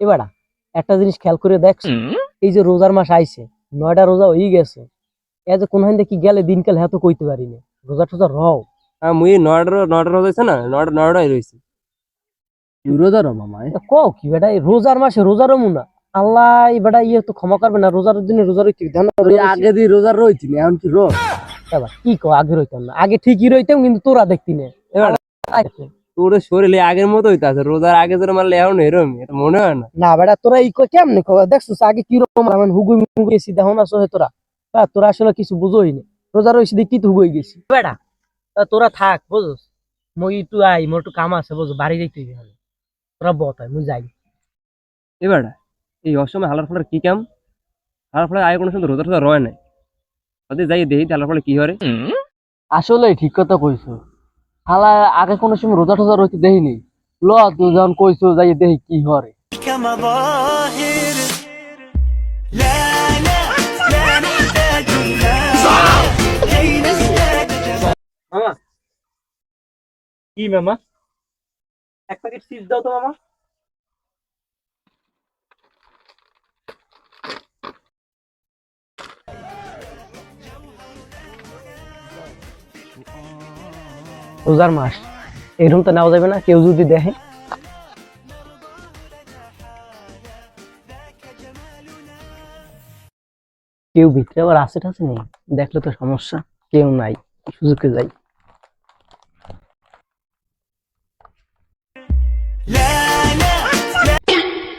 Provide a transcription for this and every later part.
এবার একটা জিনিস খেয়াল করে দেখ, এই যে রোজার মাস আইছে, 9টা রোজা হয়ে গেছে, এ যে কোন কি গেলে দিনকাল হ্যাঁ তো কইতে পারি না, রোজা টোজা রও। মুই নয়টা রোজা হয়েছে না, নয়টাই রয়েছি। রোজার মামা কও কি বেটা, এই রোজার মাসে রোজারও মুনা, আল্লাহ এই বেটা ইয়ে তো ক্ষমা করবে না, রোজার দিনে রোজা রইতে আগে দিয়ে রোজার রয়েছি এখন কি রোজ? কি কও, আগে রইতাম না, আগে ঠিকই রইতাম কিন্তু তোরা দেখতি না। এবার তোর শরীরে আগের মতো হইতে আছে, রোজার আগে তোর মারলে এখন এরম, এটা মনে হয় না। না বেটা তোরা এই কেমনে দেখছিস আগে কিরকম হুগুই মুগুই গেছি, দেখো না সহে তোরা, তোরা আসলে কিছু বুঝোই না, রোজা রয়েছি দেখি কি হুগুই গেছি বেটা। তোরা থাক বুঝোস, মই একটু আই, মোর একটু কাম আছে বুঝো, বাড়ি যাইতে হবে, তোরা বতায় মুই যাই। এবার এই অসময় হালার ফলার কি কাম? হালার ফলে আগে কোনো সময় রোজা টোজা রয় নাই, ওদের যাই দেখি হালার ফলে কি হরে। আসলে ঠিক কথা কইছো, হালা আগে কোনো সময় রোজা টোজা রইতে দেখিনি। ল তুই যখন কইছো যাই দেখি কি হরে। মামা কি মামা, এক প্যাকেট চিপস দাও তো মামা। রোজার মাস এরকম তো নেওয়া যাবে না, কেউ যদি দেখে। কেউ ভিতরে আবার আছে টাছে নেই, দেখলে তো সমস্যা, কেউ নাই, সুযোগে যাই।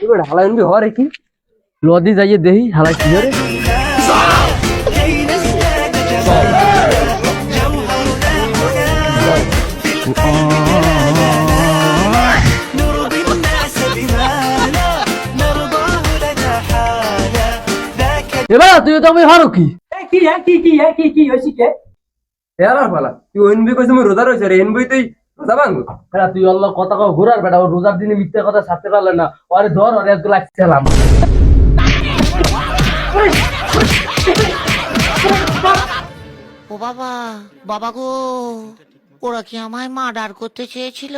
এবার হালা এনবি হরে কি? লদি যাইয়ে দেখি হালা কি হরে। এবার তুই তো আমি হারো কি? কি কি হয়েছি কে? হালার ফলা তুই এনবি কইছিস মুই রোজা রয়েছে রে, এনবি তুই রোজা ভাঙবো? বেটা তুই অল্লাহ কথা কও ঘুরার বেটা, ও রোজার দিনে মিথ্যা কথা ছাড়তে পারলে না, আরে ধর আরে একটু লাগছিলাম। ও বাবা, বাবা গো, ওরা কি আমায় মার্ডার করতে চেয়েছিল?